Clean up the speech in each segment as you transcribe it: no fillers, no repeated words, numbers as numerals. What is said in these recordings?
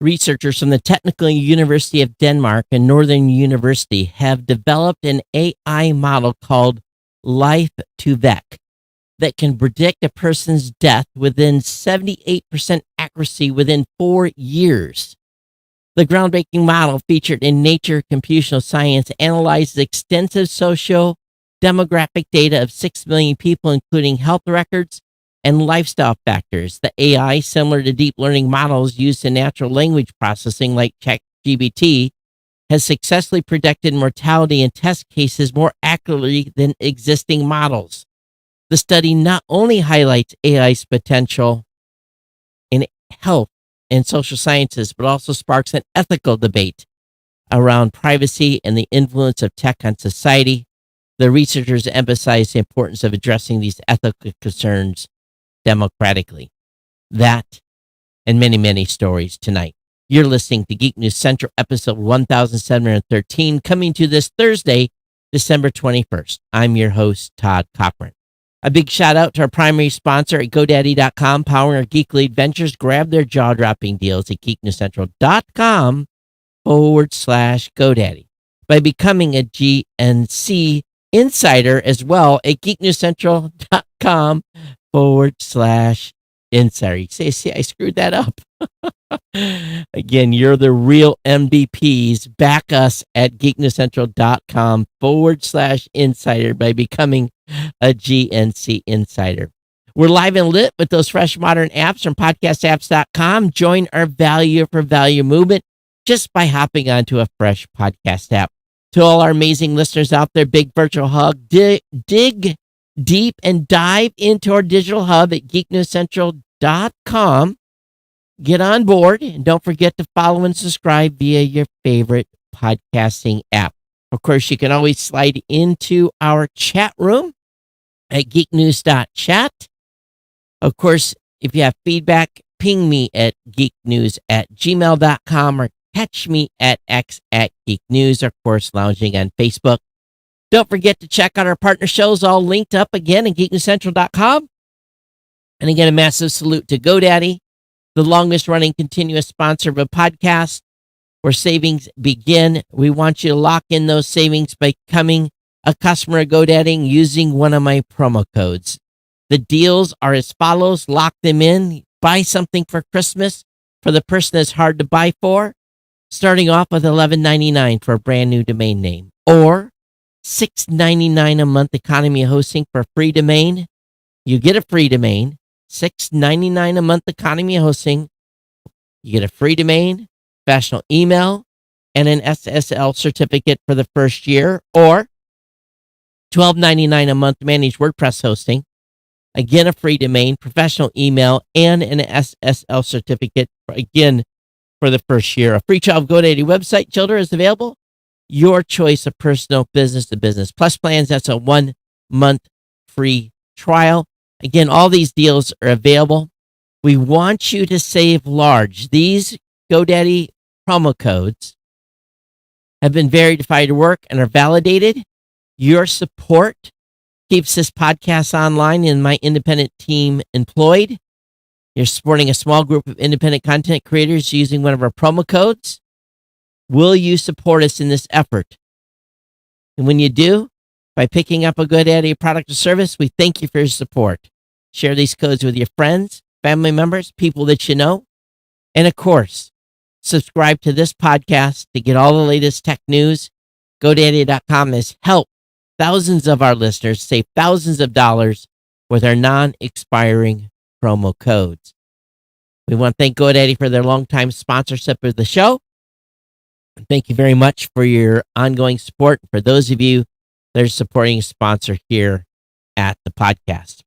Researchers from the Technical University of Denmark and Northern University have developed an AI model called Life to Vec that can predict a person's death within 78% accuracy within 4 years. The groundbreaking model, featured in Nature Computational Science, analyzes extensive socio-demographic data of 6 million people, including health records and lifestyle factors. The AI, similar to deep learning models used in natural language processing like ChatGPT, has successfully predicted mortality in test cases more accurately than existing models. The study not only highlights AI's potential in health and social sciences, but also sparks an ethical debate around privacy and the influence of tech on society. The researchers emphasize the importance of addressing these ethical concerns democratically. That and many, many stories tonight. You're listening to Geek News Central, episode 1713, coming to this Thursday, December 21st. I'm your host, Todd Cochran. A big shout out to our primary sponsor at GoDaddy.com, powering our geekly adventures. Grab their jaw-dropping deals at geeknewscentral.com/GoDaddy by becoming a GNC insider as well at geeknewscentral.com/insider. You say, see, I screwed that up. Again, you're the real MVPs. Back us at geeknewscentral.com/insider by becoming a GNC insider. We're live and lit with those fresh modern apps from podcastapps.com. Join our value for value movement just by hopping onto a fresh podcast app. To all our amazing listeners out there, big virtual hug. Dig deep and dive into our digital hub at geeknewscentral.com. Get on board, and don't forget to follow and subscribe via your favorite podcasting app. Of course, you can always slide into our chat room at geeknews.chat. Of course, if you have feedback, ping me at geeknews@gmail.com or catch me at x@geeknews, of course, lounging on Facebook. Don't forget to check out our partner shows, all linked up again at geeknewscentral.com. And again, a massive salute to GoDaddy, the longest running continuous sponsor of a podcast where savings begin. We want you to lock in those savings by becoming a customer of GoDaddy using one of my promo codes. The deals are as follows. Lock them in. Buy something for Christmas for the person that's hard to buy for, starting off with $11.99 for a brand new domain name, or $6.99 a month economy hosting for a free domain. You get a free domain. $6.99 a month economy hosting. You get a free domain, professional email, and an SSL certificate for the first year, or $12.99 a month managed WordPress hosting. Again, a free domain, professional email, and an SSL certificate, again, for the first year. A free trial of GoDaddy website builder is available. Your choice of personal business to business plus plans. That's a 1 month free trial. Again, all these deals are available. We want you to save large. These GoDaddy promo codes have been verified to work and are validated. Your support keeps this podcast online and my independent team employed. You're supporting a small group of independent content creators using one of our promo codes. Will you support us in this effort? And when you do, by picking up a GoDaddy product or service, we thank you for your support. Share these codes with your friends, family members, people that you know. And of course, subscribe to this podcast to get all the latest tech news. GoDaddy.com has helped thousands of our listeners save thousands of dollars with our non-expiring promo codes. We want to thank GoDaddy for their longtime sponsorship of the show. And thank you very much for your ongoing support. For those of you that are supporting a sponsor here at the podcast.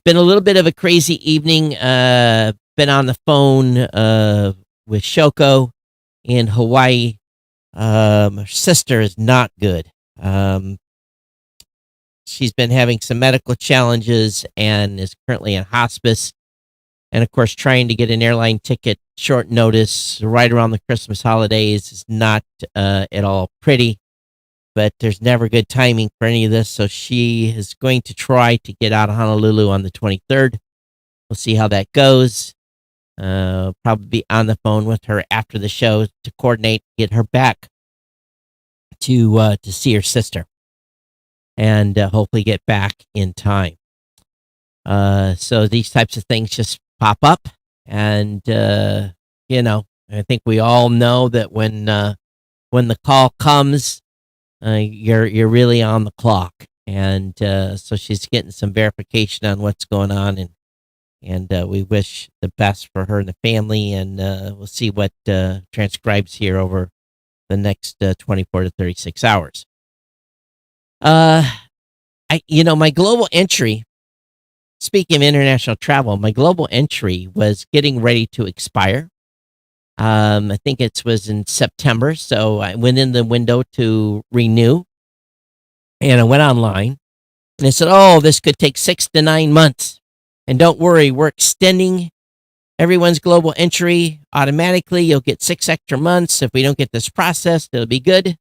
Been a little bit of a crazy evening. Been on the phone with Shoko in Hawaii. Her sister is not good. She's been having some medical challenges and is currently in hospice. And of course, trying to get an airline ticket short notice right around the Christmas holidays is not at all pretty. But there's never good timing for any of this. So she is going to try to get out of Honolulu on the 23rd. We'll see how that goes. Probably be on the phone with her after the show to coordinate, get her back to see her sister, and hopefully get back in time. So these types of things just pop up, and I think we all know that when the call comes, you're really on the clock, and so she's getting some verification on what's going on, and we wish the best for her and the family, and we'll see what transcribes here over the next 24 to 36 hours. My global entry. Speaking of international travel, my global entry was getting ready to expire. I think it was in September, so I went in the window to renew, and I went online, and it said, "Oh, this could take 6 to 9 months, and don't worry, we're extending everyone's global entry automatically. You'll get 6 extra months. If we don't get this processed, it'll be good."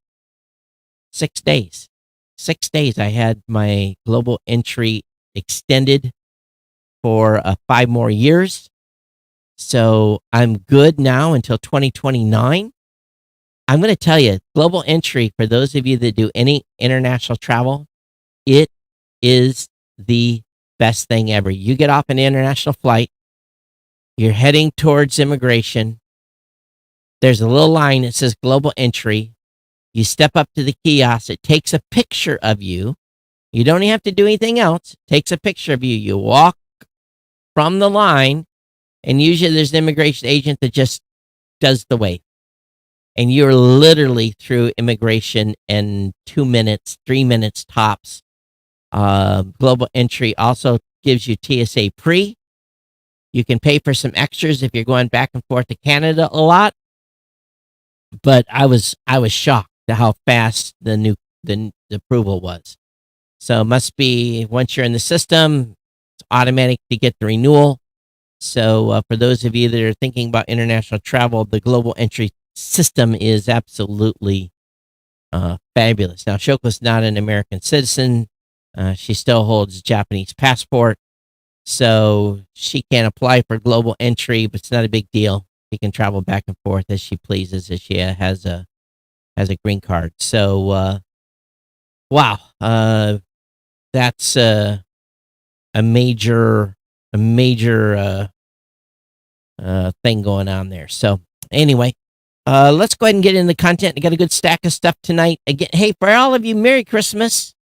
6 days. 6 days. I had my global entry extended for 5 more years. So I'm good now until 2029. I'm going to tell you, global entry, for those of you that do any international travel, it is the best thing ever. You get off an international flight, you're heading towards immigration. There's a little line that says global entry. You step up to the kiosk, it takes a picture of you. You don't even have to do anything else. It takes a picture of you. You walk from the line, and usually there's an immigration agent that just does the wave. And you're literally through immigration in 2 minutes, 3 minutes tops. Global entry also gives you TSA pre. You can pay for some extras if you're going back and forth to Canada a lot. But I was shocked at how fast the approval was. So it must be, once you're in the system, it's automatic to get the renewal. So for those of you that are thinking about international travel, the global entry system is absolutely fabulous. Now, Shoko's not an American citizen. She still holds a Japanese passport. So she can't apply for global entry, but it's not a big deal. She can travel back and forth as she pleases, as she has a green card. So, wow, that's a major thing going on there. So anyway, let's go ahead and get into the content. I got a good stack of stuff tonight. Again, hey, for all of you, Merry Christmas.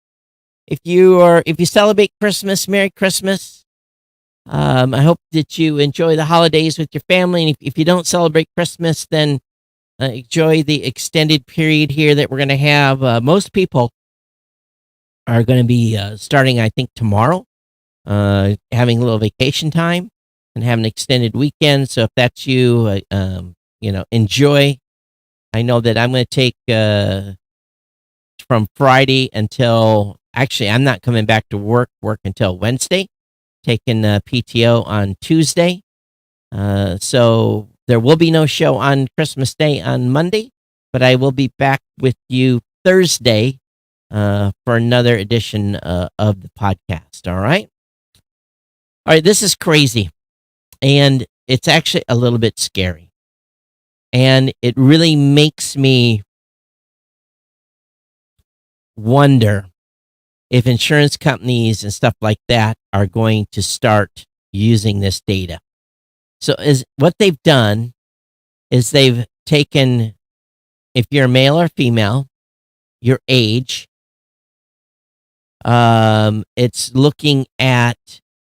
If you celebrate Christmas, Merry Christmas. I hope that you enjoy the holidays with your family. And if you don't celebrate Christmas, then enjoy the extended period here that we're going to have. Most people are going to be starting, I think, tomorrow, having a little vacation time and have an extended weekend. So if that's you, enjoy. I know that I'm going to take from Friday until, actually, I'm not coming back to work until Wednesday, taking PTO on Tuesday. So there will be no show on Christmas Day on Monday, but I will be back with you Thursday for another edition of the podcast. All right. All right. This is crazy. And it's actually a little bit scary. And it really makes me wonder if insurance companies and stuff like that are going to start using this data. So what they've done is they've taken, if you're male or female, your age, it's looking at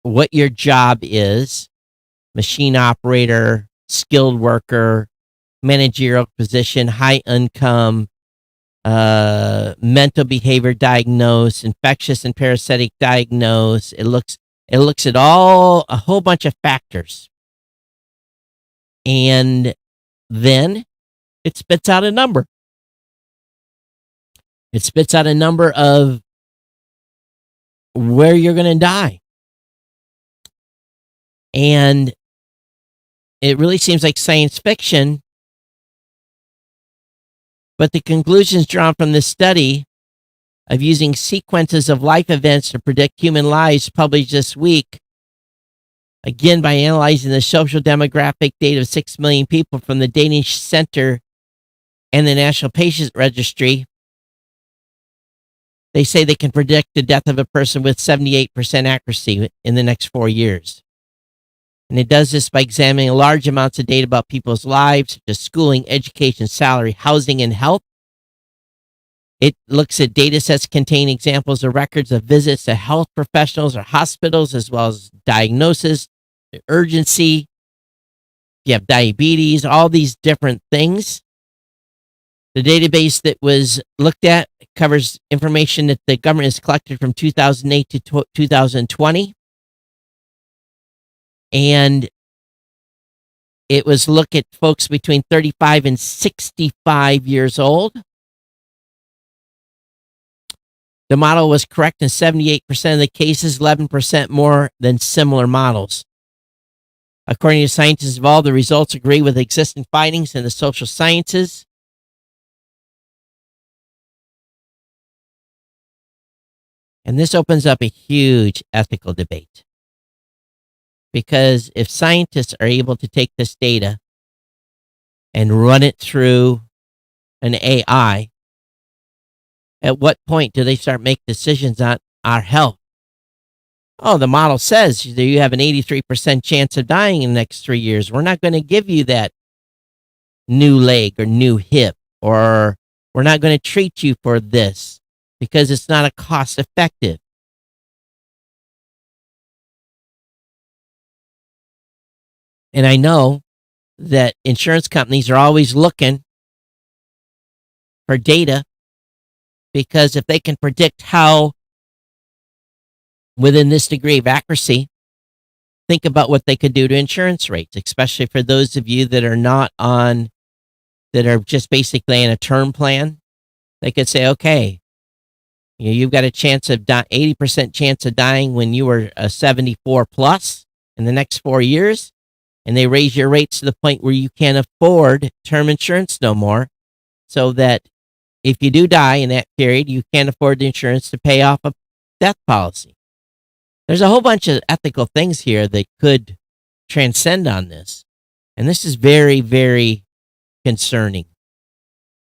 what your job is: machine operator, skilled worker, managerial position, high income, mental behavior diagnose, infectious and parasitic diagnose. It looks at a whole bunch of factors. And then it spits out a number. It spits out a number of where you're going to die. And it really seems like science fiction. But the conclusions drawn from this study of using sequences of life events to predict human lives, published this week, Again, by analyzing the social demographic data of 6 million people from the Danish Center and the National Patient Registry, they say they can predict the death of a person with 78% accuracy in the next 4 years. And it does this by examining large amounts of data about people's lives, such as schooling, education, salary, housing, and health. It looks at data sets containing examples of records of visits to health professionals or hospitals, as well as diagnosis, urgency, if you have diabetes, all these different things. The database that was looked at covers information that the government has collected from 2008 to 2020. And it was look at folks between 35 and 65 years old. The model was correct in 78% of the cases, 11% more than similar models. According to scientists involved, the results agree with existing findings in the social sciences. And this opens up a huge ethical debate. Because if scientists are able to take this data and run it through an AI, at what point do they start making decisions on our health? Oh, the model says that you have an 83% chance of dying in the next 3 years. We're not going to give you that new leg or new hip, or we're not going to treat you for this because it's not a cost effective. And I know that insurance companies are always looking for data, because if they can predict how within this degree of accuracy, think about what they could do to insurance rates, especially for those of you that are not on, that are just basically in a term plan. They could say, okay, you've got a chance of 80% chance of dying when you were a 74 plus in the next 4 years. And they raise your rates to the point where you can't afford term insurance no more, so that if you do die in that period, you can't afford the insurance to pay off a death policy. There's a whole bunch of ethical things here that could transcend on this. And this is very, very concerning.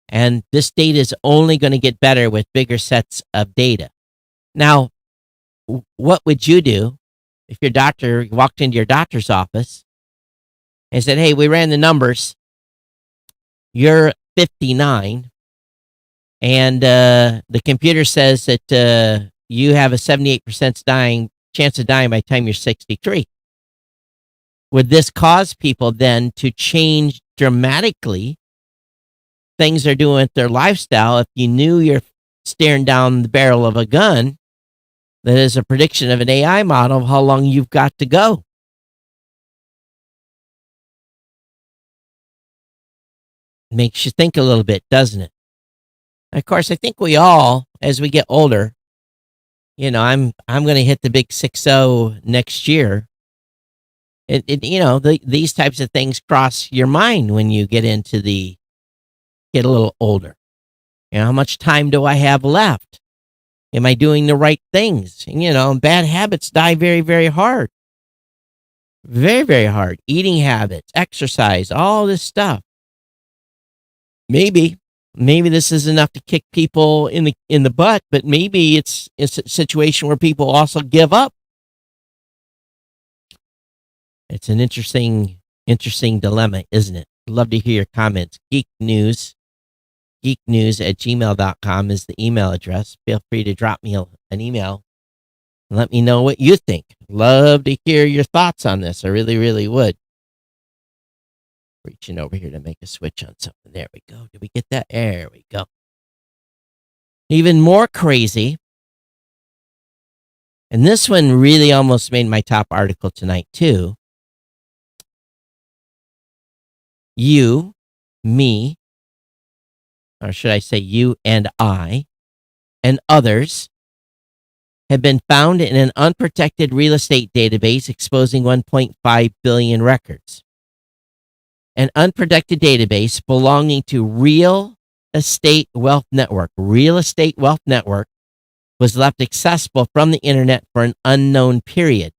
And this data is only going to get better with bigger sets of data. Now, what would you do if your doctor walked into your doctor's office and said, hey, we ran the numbers, you're 59, and the computer says that you have a 78% chance of dying by the time you're 63. Would this cause people then to change dramatically things they're doing with their lifestyle if you knew you're staring down the barrel of a gun that is a prediction of an AI model of how long you've got to go? Makes you think a little bit, doesn't it? Of course, I think we all, as we get older, I'm going to hit the big 60 next year. These types of things cross your mind when you get a little older. How much time do I have left? Am I doing the right things? And bad habits die very, very hard. Very, very hard. Eating habits, exercise, all this stuff. Maybe this is enough to kick people in the butt, but maybe it's a situation where people also give up. It's an interesting dilemma, isn't it? I'd love to hear your comments. geeknews at gmail.com is the email address. Feel free to drop me an email and let me know what you think. Love to hear your thoughts on this. I really, really would. Reaching over here to make a switch on something. There we go. Did we get that? There we go. Even more crazy, and this one really almost made my top article tonight too. You, me, or should I say you and I, and others have been found in an unprotected real estate database exposing 1.5 billion records. An unprotected database belonging to Real Estate Wealth Network was left accessible from the internet for an unknown period.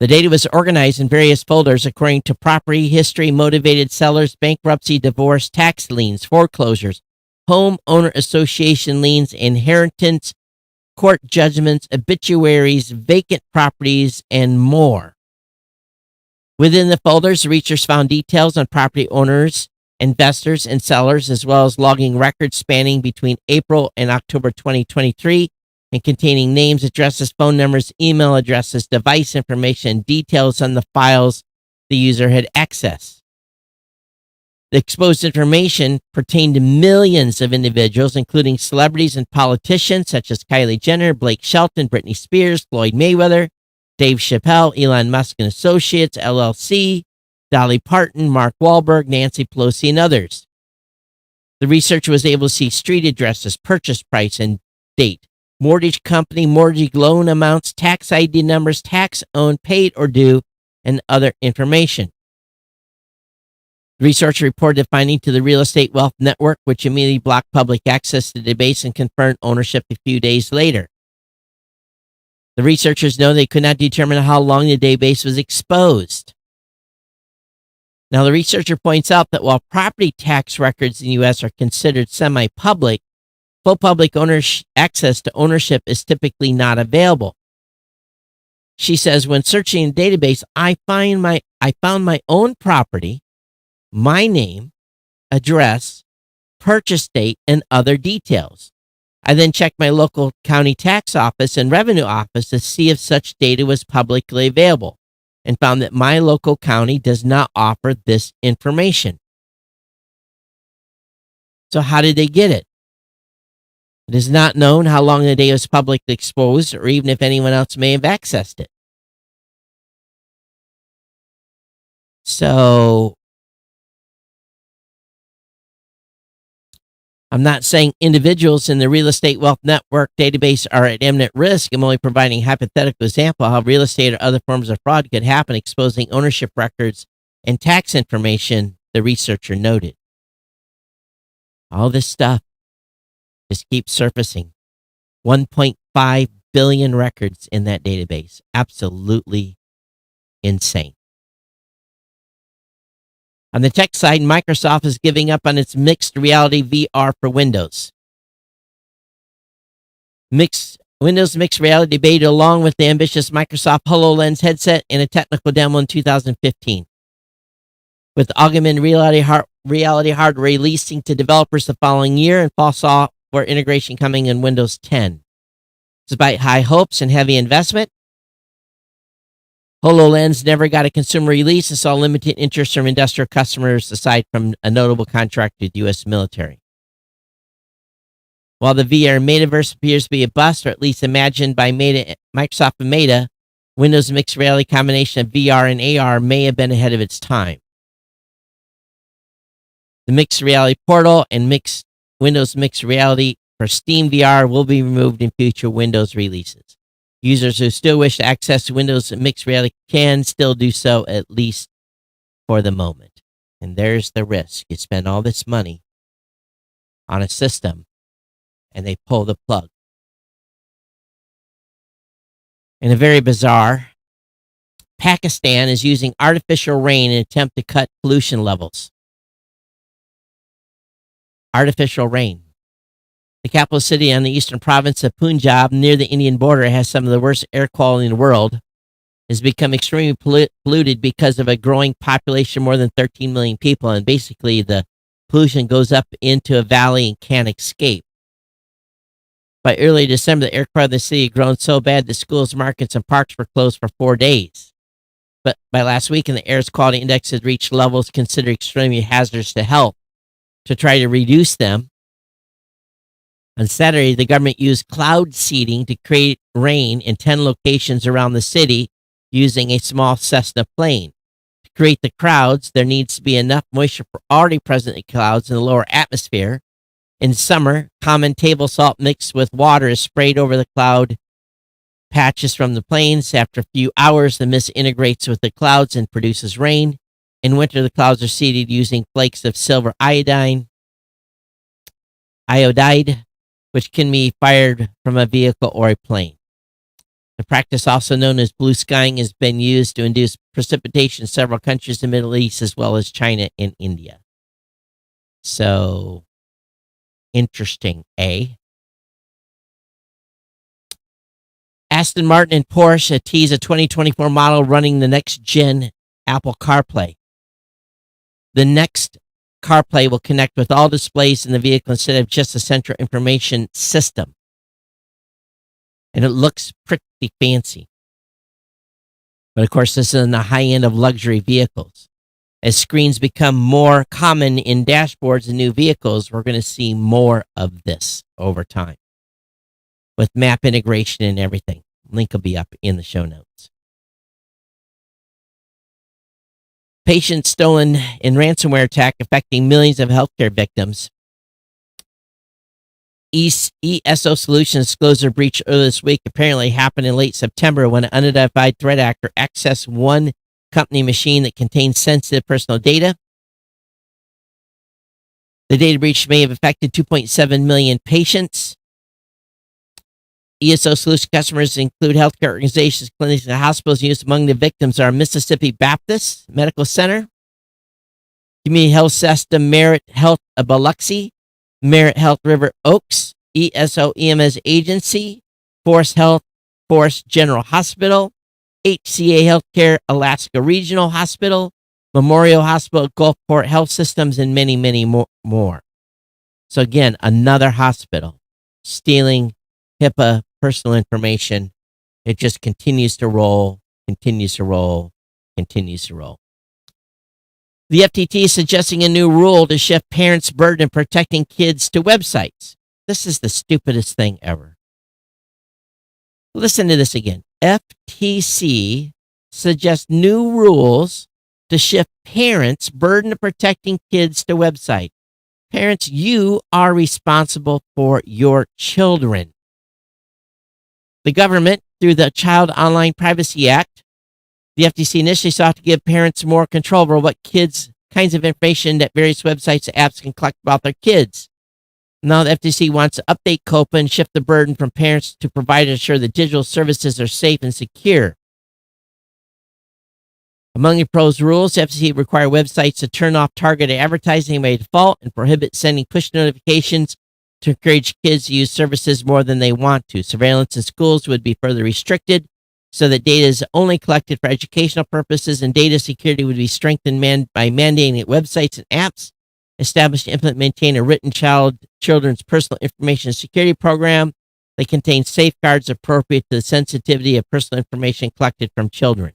The data was organized in various folders according to property history, motivated sellers, bankruptcy, divorce, tax liens, foreclosures, homeowner association liens, inheritance, court judgments, obituaries, vacant properties, and more. Within the folders, the researchers found details on property owners, investors, and sellers, as well as logging records spanning between April and October 2023 and containing names, addresses, phone numbers, email addresses, device information, and details on the files the user had accessed. The exposed information pertained to millions of individuals, including celebrities and politicians such as Kylie Jenner, Blake Shelton, Britney Spears, Floyd Mayweather, Dave Chappelle, Elon Musk and Associates, LLC, Dolly Parton, Mark Wahlberg, Nancy Pelosi, and others. The researcher was able to see street addresses, purchase price and date, mortgage company, mortgage loan amounts, tax ID numbers, tax owed, paid or due, and other information. The researcher reported the finding to the Real Estate Wealth Network, which immediately blocked public access to the database and confirmed ownership a few days later. The researchers know they could not determine how long the database was exposed. Now, the researcher points out that while property tax records in the U.S. are considered semi-public, full public access to ownership is typically not available. She says, when searching the database, I found my own property, my name, address, purchase date, and other details. I then checked my local county tax office and revenue office to see if such data was publicly available, and found that my local county does not offer this information. So how did they get it? It is not known how long the data was publicly exposed or even if anyone else may have accessed it. So I'm not saying individuals in the Real Estate Wealth Network database are at imminent risk. I'm only providing a hypothetical example of how real estate or other forms of fraud could happen, exposing ownership records and tax information, the researcher noted. All this stuff just keeps surfacing. 1.5 billion records in that database. Absolutely insane. On the tech side, Microsoft is giving up on its mixed reality VR for Windows. Windows mixed reality debuted along with the ambitious Microsoft HoloLens headset in a technical demo in 2015. With augmented reality hardware releasing to developers the following year and fall software integration coming in Windows 10. Despite high hopes and heavy investment, HoloLens never got a consumer release and saw limited interest from industrial customers aside from a notable contract with the U.S. military. While the VR metaverse appears to be a bust, or at least imagined by Microsoft and Meta, Windows mixed reality combination of VR and AR may have been ahead of its time. The mixed reality portal and Windows mixed reality for Steam VR will be removed in future Windows releases. Users who still wish to access Windows mixed reality can still do so, at least for the moment. And there's the risk. You spend all this money on a system, and they pull the plug. In a very bizarre, Pakistan is using artificial rain in an attempt to cut pollution levels. Artificial rain. The capital city on the eastern province of Punjab, near the Indian border, has some of the worst air quality in the world. It has become extremely polluted because of a growing population, more than 13 million people, and basically the pollution goes up into a valley and can't escape. By early December, the air quality of the city had grown so bad that schools, markets, and parks were closed for 4 days. But by last weekend, the air's quality index had reached levels considered extremely hazardous to health. To try to reduce them, on Saturday, the government used cloud seeding to create rain in 10 locations around the city using a small Cessna plane. To create the clouds, there needs to be enough moisture already present in clouds in the lower atmosphere. In summer, common table salt mixed with water is sprayed over the cloud patches from the planes. After a few hours, the mist integrates with the clouds and produces rain. In winter, the clouds are seeded using flakes of silver iodide, which can be fired from a vehicle or a plane. The practice, also known as blue skying, has been used to induce precipitation in several countries in the Middle East, as well as China and India. So, interesting, eh? Aston Martin and Porsche tease a 2024 model running the next-gen Apple CarPlay. The next CarPlay will connect with all displays in the vehicle instead of just a central information system. And it looks pretty fancy. But of course, this is in the high end of luxury vehicles. As screens become more common in dashboards and new vehicles, we're going to see more of this over time with map integration and everything. Link will be up in the show notes. Patients stolen in ransomware attack affecting millions of healthcare victims. ESO Solutions disclosed their breach earlier this week. Apparently happened in late September when an unidentified threat actor accessed one company machine that contains sensitive personal data. The data breach may have affected 2.7 million patients. ESO Solutions customers include healthcare organizations, clinics, and hospitals. Used among the victims are Mississippi Baptist Medical Center, Community Health System, Merit Health of Biloxi, Merit Health River Oaks, ESO EMS Agency, Forest Health Forest General Hospital, HCA Healthcare Alaska Regional Hospital, Memorial Hospital, Gulfport Health Systems, and many, many more. So again, another hospital stealing HIPAA personal information. It just continues to roll, continues to roll, continues to roll. The FTT is suggesting a new rule to shift parents' burden in protecting kids to websites. This is the stupidest thing ever. Listen to this again. FTC suggests new rules to shift parents' burden of protecting kids to websites. Parents, you are responsible for your children. The government, through the Child Online Privacy Act, the FTC initially sought to give parents more control over what kinds of information that various websites and apps can collect about their kids. Now the FTC wants to update COPA and shift the burden from parents to provide and ensure that digital services are safe and secure. Among the proposed rules, the FTC require websites to turn off targeted advertising by default and prohibit sending push notifications to encourage kids to use services more than they want to. Surveillance in schools would be further restricted so that data is only collected for educational purposes, and data security would be strengthened by mandating that websites and apps establish, implement, maintain a written children's personal information security program that contains safeguards appropriate to the sensitivity of personal information collected from children.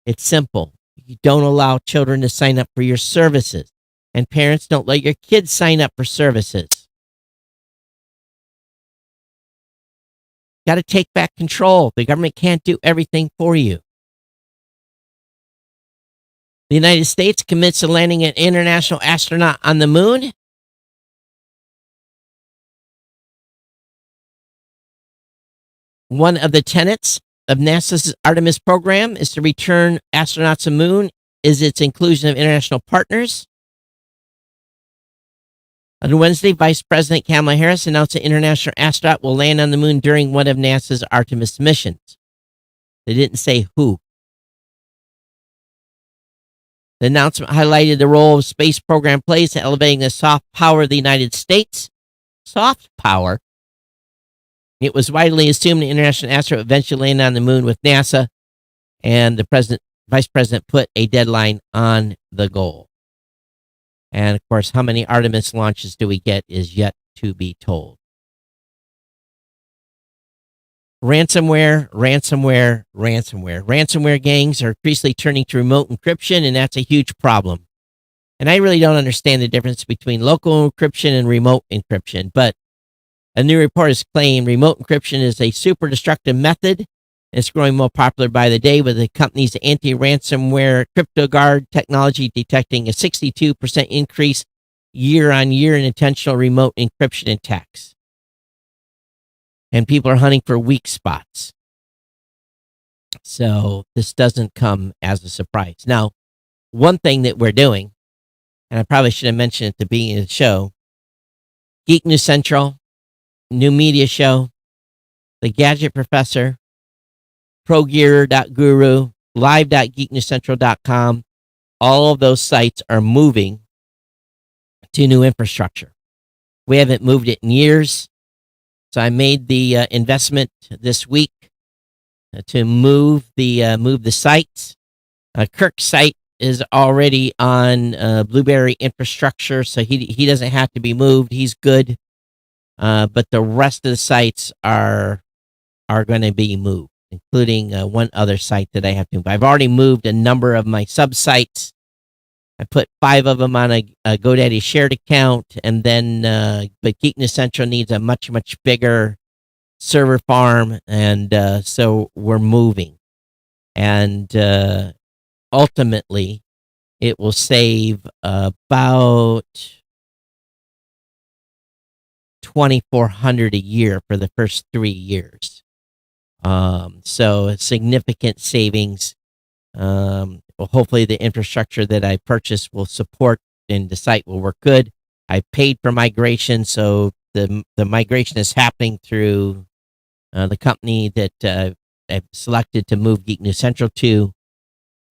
It's simple. You don't allow children to sign up for your services, and parents don't let your kids sign up for services. Got to take back control. The government can't do everything for you. The United States commits to landing an international astronaut on the moon. One of the tenets of NASA's Artemis program is to return astronauts to the moon, is its inclusion of international partners. On Wednesday, Vice President Kamala Harris announced an international astronaut will land on the moon during one of NASA's Artemis missions. They didn't say who. The announcement highlighted the role the space program plays in elevating the soft power of the United States. Soft power? It was widely assumed the international astronaut would eventually land on the moon with NASA, and the Vice President put a deadline on the goal. And of course, how many Artemis launches do we get is yet to be told. Ransomware. Ransomware gangs are increasingly turning to remote encryption, and that's a huge problem. And I really don't understand the difference between local encryption and remote encryption, but a new report has claimed remote encryption is a super destructive method. It's growing more popular by the day, with the company's anti-ransomware CryptoGuard technology detecting a 62% increase year on year in intentional remote encryption attacks. And people are hunting for weak spots. So this doesn't come as a surprise. Now, one thing that we're doing, and I probably should have mentioned at the beginning of the show, Geek News Central, new media show, The Gadget Professor, ProGear.guru, live.geeknewscentral.com. All of those sites are moving to new infrastructure. We haven't moved it in years. So I made the investment this week to move the sites. Kirk's site is already on Blueberry infrastructure, so he doesn't have to be moved. He's good, but the rest of the sites are going to be moved, including one other site that I have to move. I've already moved a number of my sub sites. I put 5 of them on a GoDaddy shared account, and then but Geek News Central needs a much bigger server farm, and so we're moving, and ultimately it will save about $2,400 a year for the first 3 years. So significant savings. Well, hopefully the infrastructure that I purchased will support and the site will work good. I paid for migration, so the migration is happening through the company that I've selected to move Geek News Central to.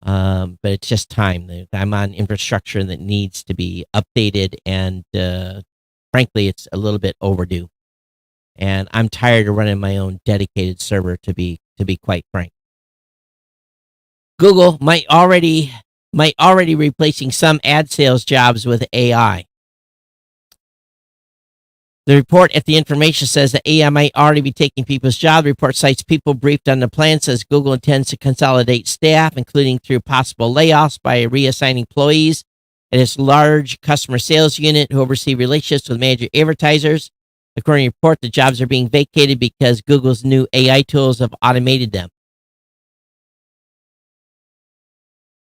But it's just time. I'm on infrastructure that needs to be updated, and frankly, it's a little bit overdue. And I'm tired of running my own dedicated server, to be quite frank. Google might already replacing some ad sales jobs with AI. The report at The Information says that AI might already be taking people's jobs. The report cites people briefed on the plan, says Google intends to consolidate staff, including through possible layoffs by reassigning employees at its large customer sales unit who oversee relationships with major advertisers. According to the report, the jobs are being vacated because Google's new AI tools have automated them.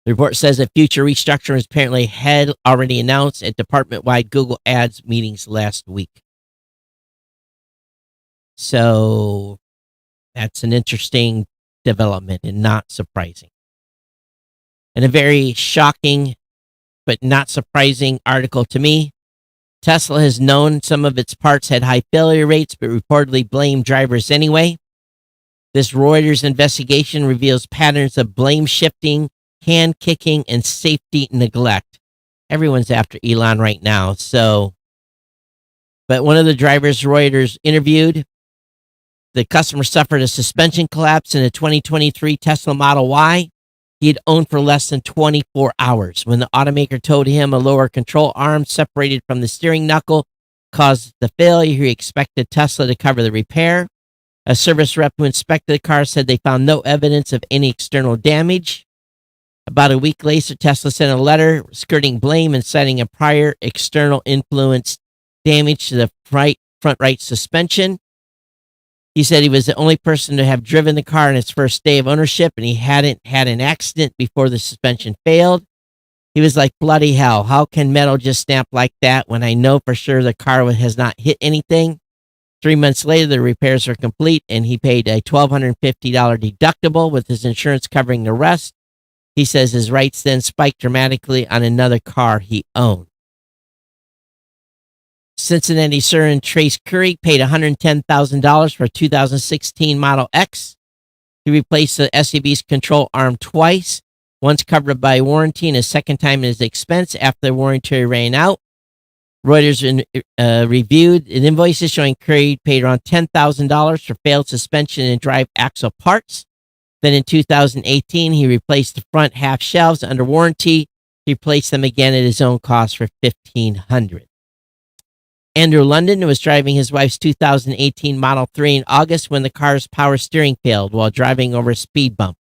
The report says that future restructuring is apparently had already announced at department-wide Google Ads meetings last week. So that's an interesting development and not surprising. And a very shocking but not surprising article to me. Tesla has known some of its parts had high failure rates, but reportedly blamed drivers anyway. This Reuters investigation reveals patterns of blame shifting, hand kicking, and safety neglect. Everyone's after Elon right now. But one of the drivers Reuters interviewed, the customer suffered a suspension collapse in a 2023 Tesla Model Y he had owned for less than 24 hours. When the automaker told him a lower control arm separated from the steering knuckle caused the failure, he expected Tesla to cover the repair. A service rep who inspected the car said they found no evidence of any external damage. About a week later, Tesla sent a letter skirting blame and citing a prior external influence damage to the front right suspension. He said he was the only person to have driven the car on its first day of ownership, and he hadn't had an accident before the suspension failed. He was like, bloody hell, how can metal just snap like that when I know for sure the car has not hit anything? 3 months later, the repairs were complete, and he paid a $1,250 deductible with his insurance covering the rest. He says his rates then spiked dramatically on another car he owned. Cincinnati Surgeon Trace Curry paid $110,000 for a 2016 Model X. He replaced the SUV's control arm twice, once covered by warranty and a second time at his expense after the warranty ran out. Reuters reviewed invoices showing Curry paid around $10,000 for failed suspension and drive axle parts. Then in 2018, he replaced the front half shelves under warranty. He replaced them again at his own cost for $1,500. Andrew London was driving his wife's 2018 Model 3 in August when the car's power steering failed while driving over a speed bump.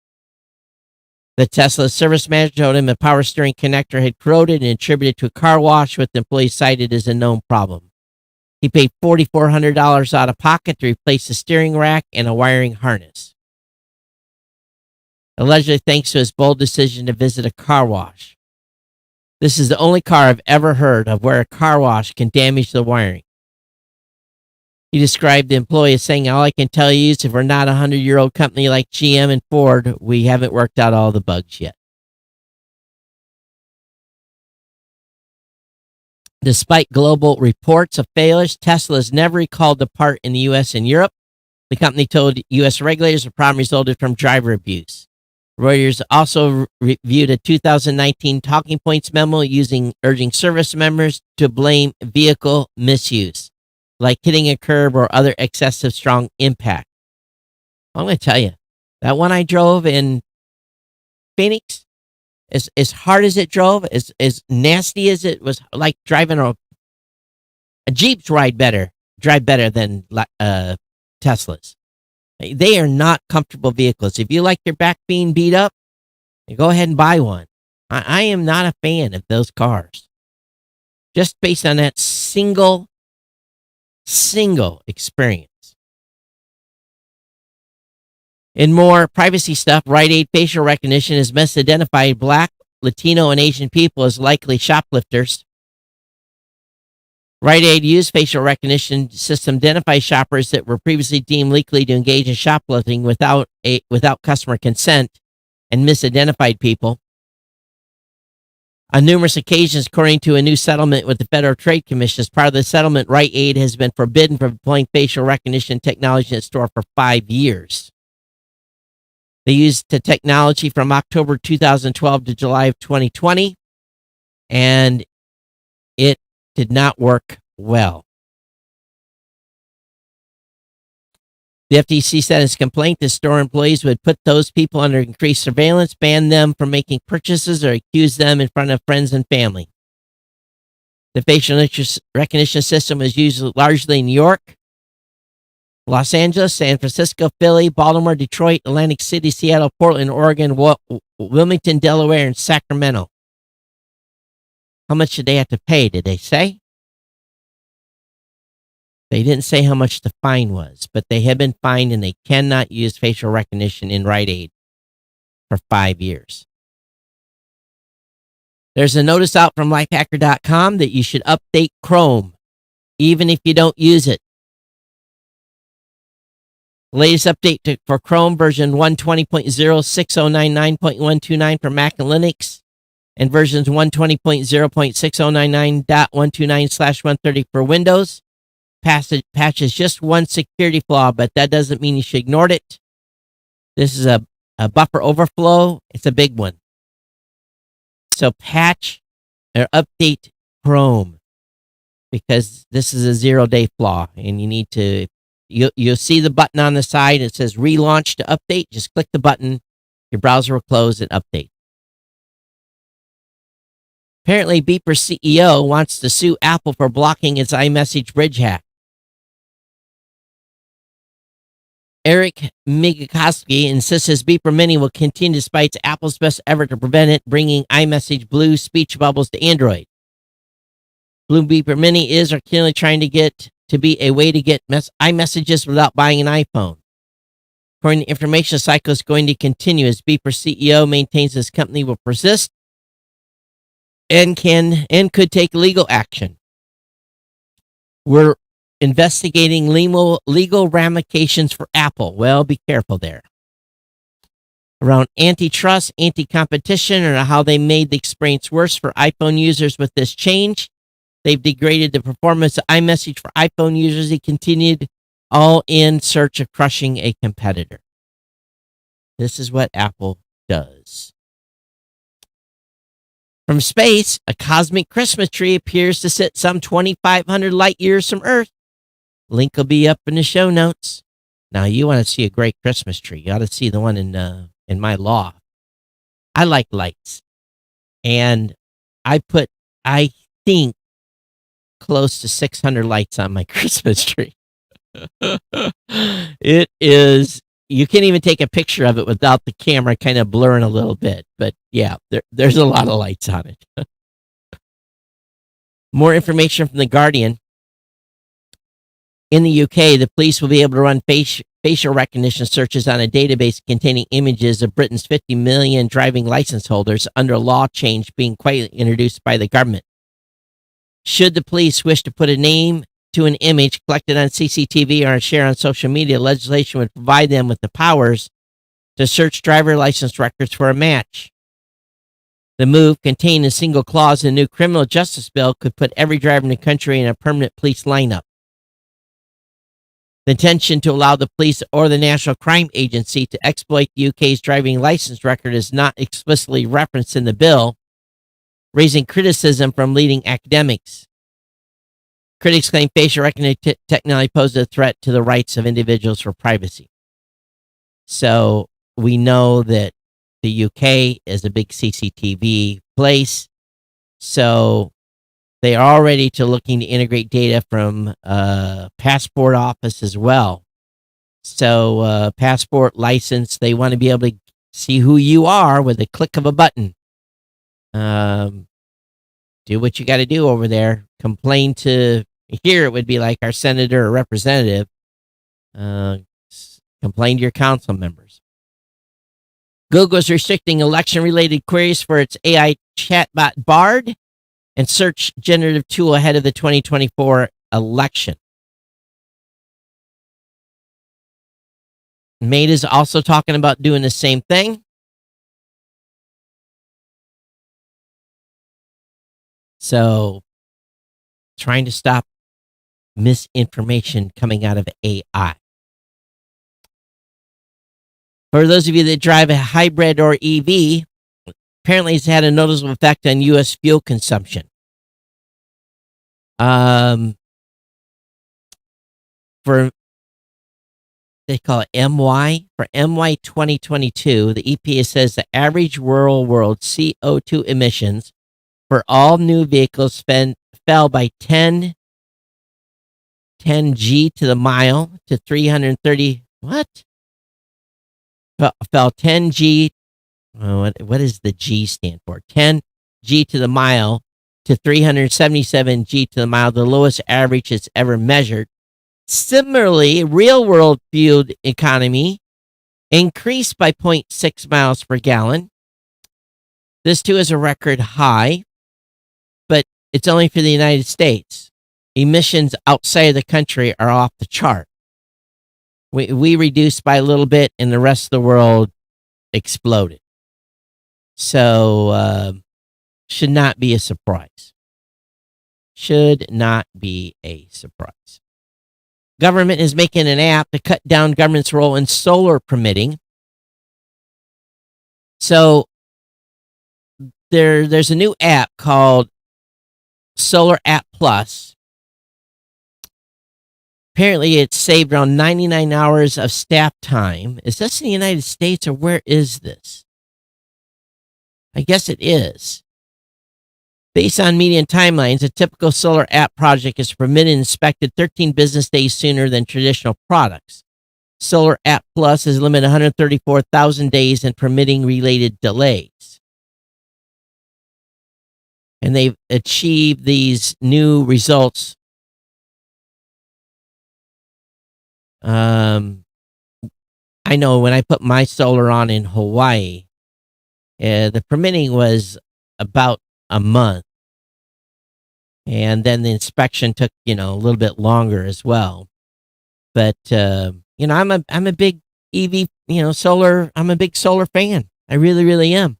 The Tesla service manager told him the power steering connector had corroded and attributed to a car wash, which the employee cited as a known problem. He paid $4,400 out of pocket to replace the steering rack and a wiring harness, allegedly thanks to his bold decision to visit a car wash. This is the only car I've ever heard of where a car wash can damage the wiring. He described the employee as saying, all I can tell you is if we're not a 100-year-old company like GM and Ford, we haven't worked out all the bugs yet. Despite global reports of failures, Tesla has never recalled the part in the U.S. and Europe. The company told U.S. regulators the problem resulted from driver abuse. Reuters also reviewed a 2019 talking points memo urging service members to blame vehicle misuse, like hitting a curb or other excessive strong impact. I'm going to tell you, that one I drove in Phoenix, as hard as it drove, as nasty as it was, like driving a Jeep's drive better than Teslas. They are not comfortable vehicles. If you like your back being beat up, go ahead and buy one. I am not a fan of those cars. Just based on that single experience. In more privacy stuff, Rite Aid facial recognition has misidentified Black, Latino, and Asian people as likely shoplifters. Rite Aid used facial recognition system to identify shoppers that were previously deemed likely to engage in shoplifting without customer consent and misidentified people. On numerous occasions, according to a new settlement with the Federal Trade Commission, as part of the settlement, Rite Aid has been forbidden from deploying facial recognition technology in its store for 5 years. They used the technology from October 2012 to July of 2020, and it did not work well. The FTC said in its complaint that store employees would put those people under increased surveillance, ban them from making purchases, or accuse them in front of friends and family. The facial recognition system was used largely in New York, Los Angeles, San Francisco, Philly, Baltimore, Detroit, Atlantic City, Seattle, Portland, Oregon, Wilmington, Delaware, and Sacramento. How much did they have to pay? Did they say? They didn't say how much the fine was, but they have been fined and they cannot use facial recognition in Rite Aid for 5 years. There's a notice out from lifehacker.com that you should update Chrome, even if you don't use it. The latest update for Chrome version 120.06099.129 for Mac and Linux, and versions 120.0.6099.129/130 for Windows. Patches just one security flaw, but that doesn't mean you should ignore it. This is a buffer overflow. It's a big one. So patch or update Chrome, because this is a 0-day flaw, and you need to. You'll see the button on the side. It says relaunch to update. Just click the button. Your browser will close and update. Apparently, Beeper CEO wants to sue Apple for blocking its iMessage bridge hack. Eric Migakowski insists his Beeper Mini will continue despite Apple's best effort to prevent it bringing iMessage Blue speech bubbles to Android. Blue Beeper Mini is or currently trying to get to be a way to get iMessages without buying an iPhone. According to information, the cycle is going to continue as Beeper CEO maintains his company will persist and could take legal action. We're investigating legal ramifications for Apple. Well, be careful there. Around antitrust, anti-competition, or how they made the experience worse for iPhone users with this change. They've degraded the performance of iMessage for iPhone users. He continued, all in search of crushing a competitor. This is what Apple does. From space, a cosmic Christmas tree appears to sit some 2,500 light years from Earth. Link will be up in the show notes. Now, you want to see a great Christmas tree, you ought to see the one in my loft. I like lights. And I think, close to 600 lights on my Christmas tree. It is, you can't even take a picture of it without the camera kind of blurring a little bit. But yeah, there's a lot of lights on it. More information from The Guardian. In the UK, the police will be able to run facial recognition searches on a database containing images of Britain's 50 million driving license holders under a law change being quietly introduced by the government. Should the police wish to put a name to an image collected on CCTV or share on social media, legislation would provide them with the powers to search driver license records for a match. The move, contained in a single clause in the new criminal justice bill, could put every driver in the country in a permanent police lineup. The intention to allow the police or the National Crime Agency to exploit the UK's driving license record is not explicitly referenced in the bill, raising criticism from leading academics. Critics claim facial recognition technology poses a threat to the rights of individuals for privacy. So we know that the UK is a big CCTV place, so they are already looking to integrate data from passport office as well. So passport license, they want to be able to see who you are with a click of a button. Do what you got to do over there. Complain to, here it would be like our senator or representative. Complain to your council members. Google is restricting election-related queries for its AI chatbot Bard and search generative tool ahead of the 2024 election. Meta is also talking about doing the same thing. So, trying to stop misinformation coming out of AI. For those of you that drive a hybrid or EV, apparently it's had a noticeable effect on U.S. fuel consumption. For, they call it MY, for MY 2022, the EPA says the average world CO2 emissions for all new vehicles fell by 10 G to the mile to 330, what? Fell 10 G, what does the G stand for? 10 G to the mile to 377 G to the mile, the lowest average it's ever measured. Similarly, real-world fuel economy increased by 0.6 miles per gallon. This, too, is a record high, but it's only for the United States. Emissions outside of the country are off the chart. We reduced by a little bit, and the rest of the world exploded. So, should not be a surprise. Should not be a surprise. Government is making an app to cut down government's role in solar permitting. So, there's a new app called Solar App Plus. Apparently, it's saved around 99 hours of staff time. Is this in the United States, or where is this? I guess it is. Based on median timelines, a typical solar app project is permitted and inspected 13 business days sooner than traditional products. Solar App Plus is limited 134,000 days in permitting related delays. And they've achieved these new results. I know when I put my solar on in Hawaii, the permitting was about a month. And then the inspection took, a little bit longer as well. But, I'm a big EV, solar, I'm a big solar fan. I really, really am.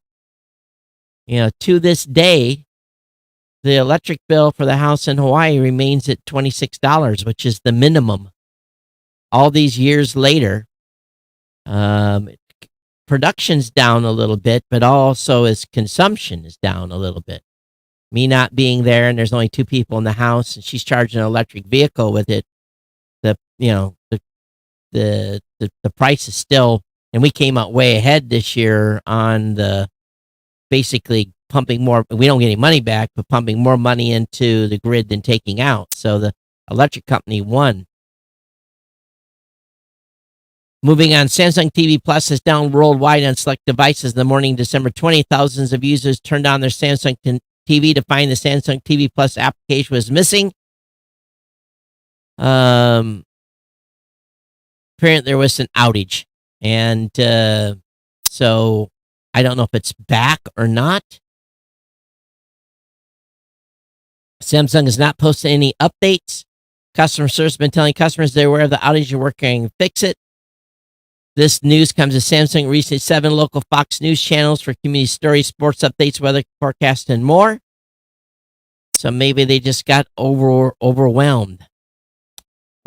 To this day, the electric bill for the house in Hawaii remains at $26, which is the minimum. All these years later, production's down a little bit, but also its consumption is down a little bit. Me not being there, and there's only 2 people in the house, and she's charging an electric vehicle with it. The price is still, and we came out way ahead this year on the basically pumping more. We don't get any money back, but pumping more money into the grid than taking out. So the electric company won. Moving on, Samsung TV Plus is down worldwide on select devices in the morning, December 20th. Thousands of users turned on their Samsung TV to find the Samsung TV Plus application was missing. Apparently there was an outage, and so I don't know if it's back or not. Samsung has not posted any updates. Customer service has been telling customers they're aware of the outage and working to fix it. This news comes as Samsung released 7 local Fox News channels for community stories, sports updates, weather forecast, and more. So maybe they just got overwhelmed.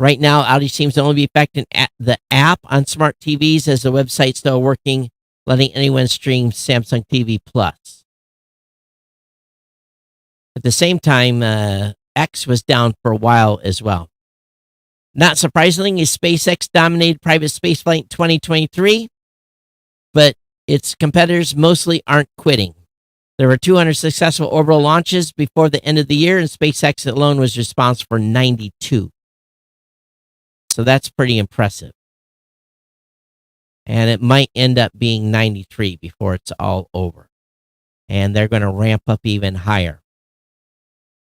Right now, outage seems to only be affecting the app on smart TVs, as the website's still working, letting anyone stream Samsung TV Plus. At the same time, X was down for a while as well. Not surprisingly, SpaceX dominated private spaceflight in 2023, but its competitors mostly aren't quitting. There were 200 successful orbital launches before the end of the year, and SpaceX alone was responsible for 92. So that's pretty impressive. And it might end up being 93 before it's all over. And they're going to ramp up even higher.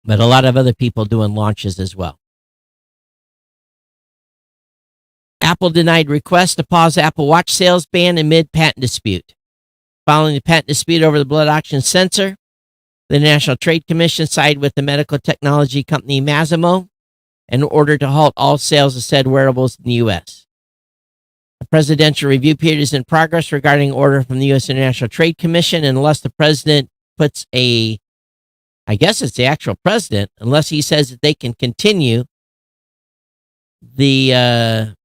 But a lot of other people doing launches as well. Apple denied request to pause Apple Watch sales ban amid patent dispute. Following the patent dispute over the blood oxygen sensor, the National Trade Commission sided with the medical technology company Masimo in order to halt all sales of said wearables in the U.S. A presidential review period is in progress regarding order from the U.S. International Trade Commission, and unless the president puts I guess it's the actual president, unless he says that they can continue, you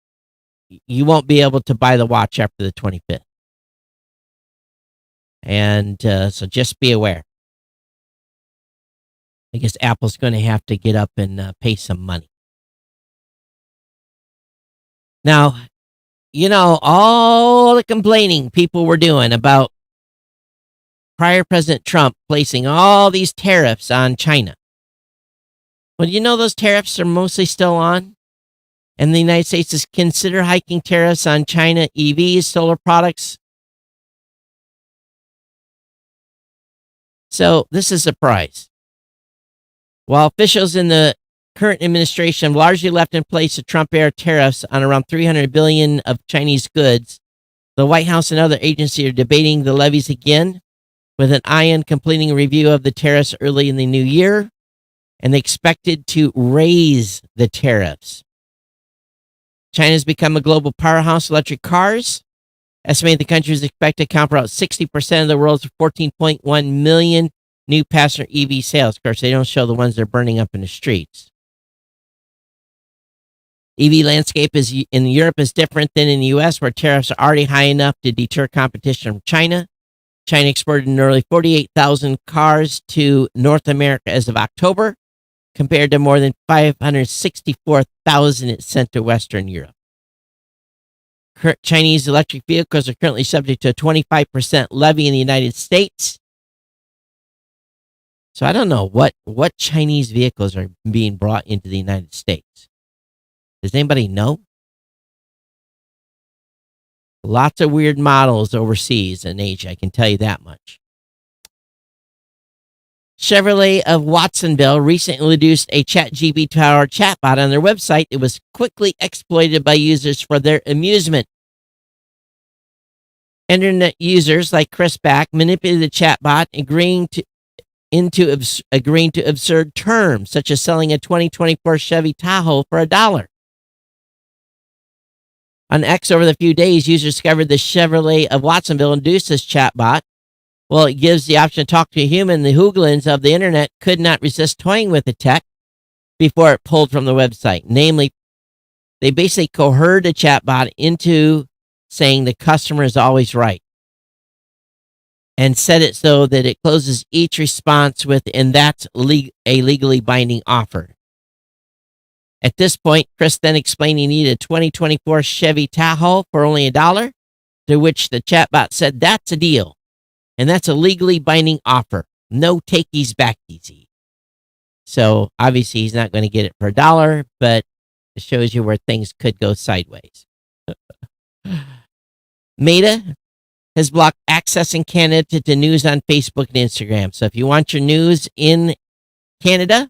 won't be able to buy the watch after the 25th. And so just be aware. I guess Apple's going to have to get up and pay some money. Now, all the complaining people were doing about prior President Trump placing all these tariffs on China. Well, those tariffs are mostly still on. And the United States has considered hiking tariffs on China EVs, solar products. So this is a surprise. While officials in the current administration have largely left in place the Trump-era tariffs on around $300 billion of Chinese goods, the White House and other agencies are debating the levies again, with an eye on completing a review of the tariffs early in the new year, and they expected to raise the tariffs. China has become a global powerhouse of electric cars. Estimated the country is expected to account for about 60% of the world's 14.1 million new passenger EV sales. Of course, they don't show the ones that are burning up in the streets. EV landscape in Europe is different than in the U.S., where tariffs are already high enough to deter competition from China. China exported nearly 48,000 cars to North America as of October, compared to more than 564,000 it sent to Western Europe. Chinese electric vehicles are currently subject to a 25% levy in the United States. So I don't know what Chinese vehicles are being brought into the United States. Does anybody know? Lots of weird models overseas in Asia, I can tell you that much. Chevrolet of Watsonville recently introduced a ChatGPT-powered chatbot on their website. It was quickly exploited by users for their amusement. Internet users like Chris Back manipulated the chatbot, agreeing to absurd terms, such as selling a 2024 Chevy Tahoe for $1. On X over the few days, users discovered the Chevrolet of Watsonville introduced this chatbot. Well, it gives the option to talk to a human. The hooligans of the internet could not resist toying with the tech before it pulled from the website. Namely, they basically coerced a chatbot into saying the customer is always right, and set it so that it closes each response with, and that's a legally binding offer. At this point, Chris then explained he needed a 2024 Chevy Tahoe for only $1, to which the chatbot said, "That's a deal. And that's a legally binding offer. No takies backies." So obviously he's not going to get it for $1, but it shows you where things could go sideways. Meta has blocked access in Canada to news on Facebook and Instagram. So if you want your news in Canada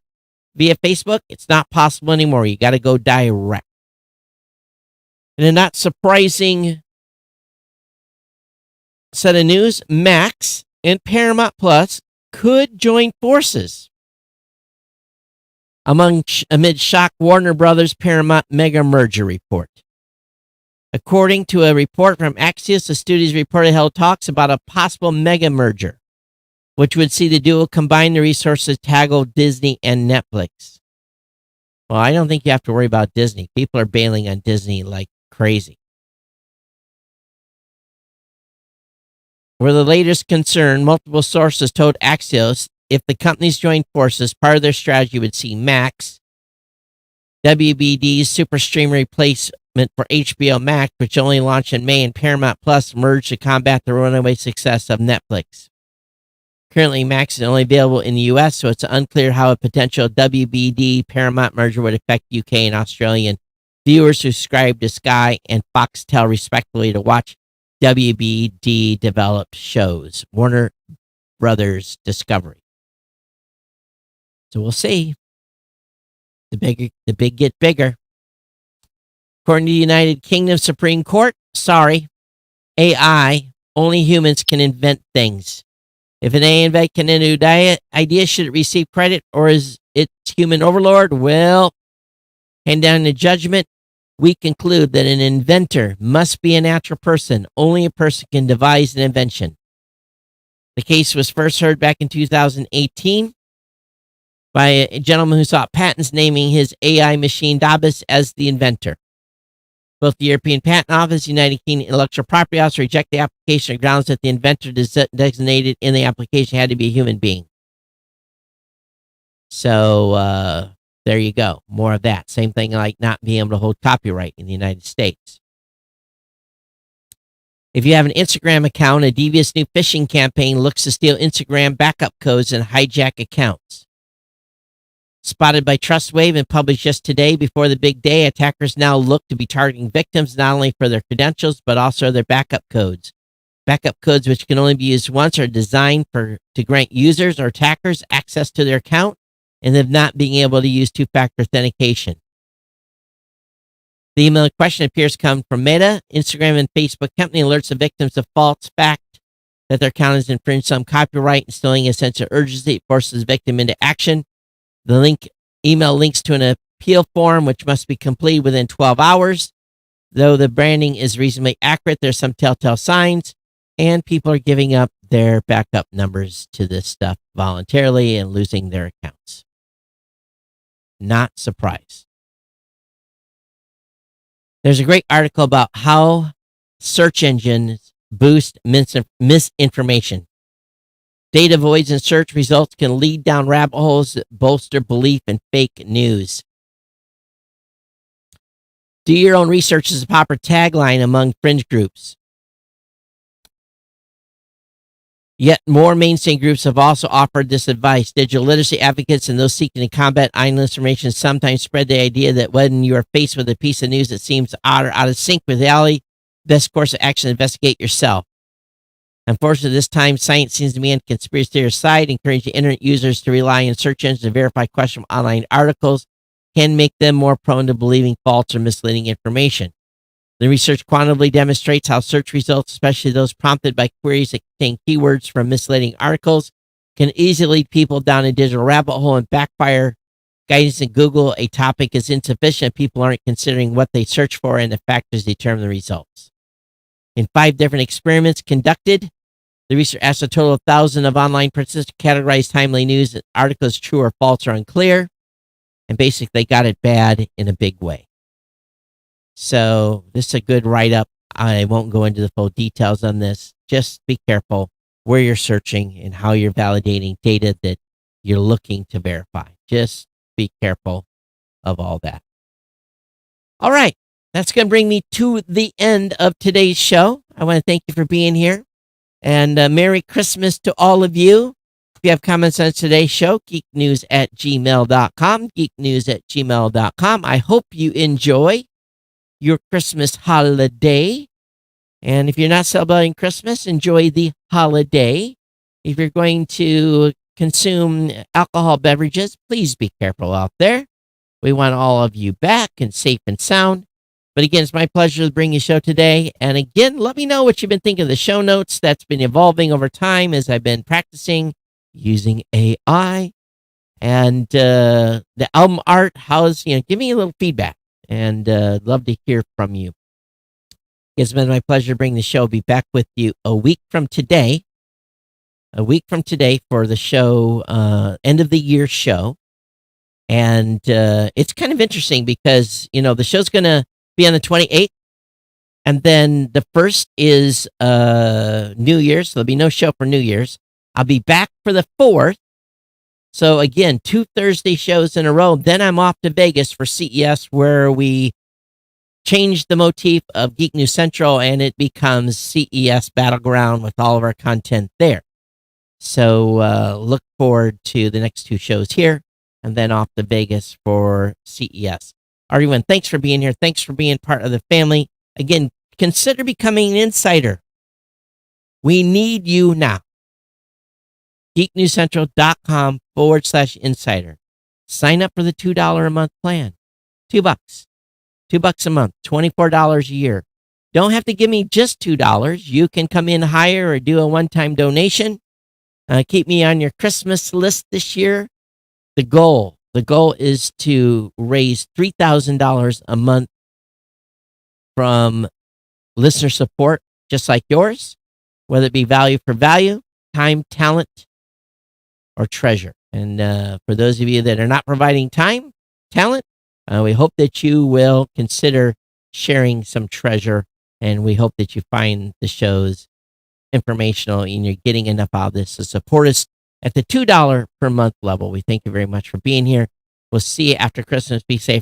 via Facebook, it's not possible anymore. You got to go direct. And a not surprising set of news, Max and Paramount Plus could join forces. Amid shock Warner Brothers Paramount mega merger report. According to a report from Axios, the studios reported held talks about a possible mega merger, which would see the duo combine their resources to tackle Disney and Netflix. Well, I don't think you have to worry about Disney. People are bailing on Disney like crazy. Where the latest concern, multiple sources told Axios if the companies joined forces, part of their strategy would see Max, WBD's super stream replacement for HBO Max, which only launched in May, and Paramount Plus merge to combat the runaway success of Netflix. Currently, Max is only available in the US, so it's unclear how a potential WBD Paramount merger would affect UK and Australian viewers who subscribe to Sky and Foxtel respectively to watch WBD developed shows. Warner Brothers Discovery. So we'll see. The big get bigger. According to the United Kingdom Supreme Court, sorry, AI, only humans can invent things. If an AI invent can invent a new idea, should it receive credit or is it human overlord? Well, hand down the judgment, we conclude that an inventor must be a natural person. Only a person can devise an invention. The case was first heard back in 2018 by a gentleman who sought patents naming his AI machine Dabis as the inventor. Both the European Patent Office and United Kingdom Intellectual Property Office reject the application on grounds that the inventor designated in the application had to be a human being. So there you go. More of that. Same thing like not being able to hold copyright in the United States. If you have an Instagram account, a devious new phishing campaign looks to steal Instagram backup codes and hijack accounts. Spotted by TrustWave and published just today before the big day, attackers now look to be targeting victims not only for their credentials, but also their backup codes. Backup codes, which can only be used once, are designed to grant users or attackers access to their account and of not being able to use two-factor authentication. The email in question appears to come from Meta, Instagram, and Facebook company alerts the victims of false fact that their account has infringed some copyright, instilling a sense of urgency. It forces the victim into action. The email links to an appeal form, which must be completed within 12 hours. Though the branding is reasonably accurate, there's some telltale signs, and people are giving up their backup numbers to this stuff voluntarily and losing their accounts. Not surprised. There's a great article about how search engines boost misinformation. Data voids in search results can lead down rabbit holes that bolster belief in fake news. Do your own research is a popular tagline among fringe groups. Yet more mainstream groups have also offered this advice. Digital literacy advocates and those seeking to combat information sometimes spread the idea that when you are faced with a piece of news that seems odd or out of sync with reality, the best course of action is investigate yourself. Unfortunately, this time, science seems to be on the conspiracy theorist side, encouraging internet users to rely on search engines to verify questionable online articles can make them more prone to believing false or misleading information. The research quantitatively demonstrates how search results, especially those prompted by queries that contain keywords from misleading articles, can easily lead people down a digital rabbit hole and backfire. Guidance in Google, a topic is insufficient. People aren't considering what they search for, and the factors determine the results. In 5 different experiments conducted, the research asked a total of 1,000 of online participants to categorize timely news and articles true or false or unclear. And basically, they got it bad in a big way. So this is a good write-up. I won't go into the full details on this. Just be careful where you're searching and how you're validating data that you're looking to verify. Just be careful of all that. All right. That's going to bring me to the end of today's show. I want to thank you for being here. And Merry Christmas to all of you. If you have comments on today's show, geeknews@gmail.com, geeknews@gmail.com. I hope you enjoy your Christmas holiday. And if you're not celebrating Christmas, enjoy the holiday. If you're going to consume alcohol beverages, please be careful out there. We want all of you back and safe and sound. But again, it's my pleasure to bring you a show today. And again, let me know what you've been thinking of the show notes. That's been evolving over time as I've been practicing using AI. And the album art, give me a little feedback. And love to hear from you. It's been my pleasure to bring the show. I'll be back with you a week from today. For the show, end of the year show. And it's kind of interesting because, the show's going to be on the 28th. And then the first is New Year's. So there'll be no show for New Year's. I'll be back for the 4th. So again, 2 Thursday shows in a row. Then I'm off to Vegas for CES, where we change the motif of Geek News Central and it becomes CES Battleground with all of our content there. So look forward to the next 2 shows here and then off to Vegas for CES. Everyone, thanks for being here. Thanks for being part of the family. Again, consider becoming an insider. We need you now. geeknewscentral.com/insider. Sign up for the $2 a month plan. $2. $2 a month, $24 a year. Don't have to give me just $2. You can come in higher or do a one-time donation. Keep me on your Christmas list this year. The goal is to raise $3,000 a month from listener support, just like yours, whether it be value for value, time, talent, or treasure. And for those of you that are not providing time, talent, we hope that you will consider sharing some treasure, and we hope that you find the shows informational and you're getting enough out of this to support us at the $2 per month level. We thank you very much for being here. We'll see you after Christmas. Be safe.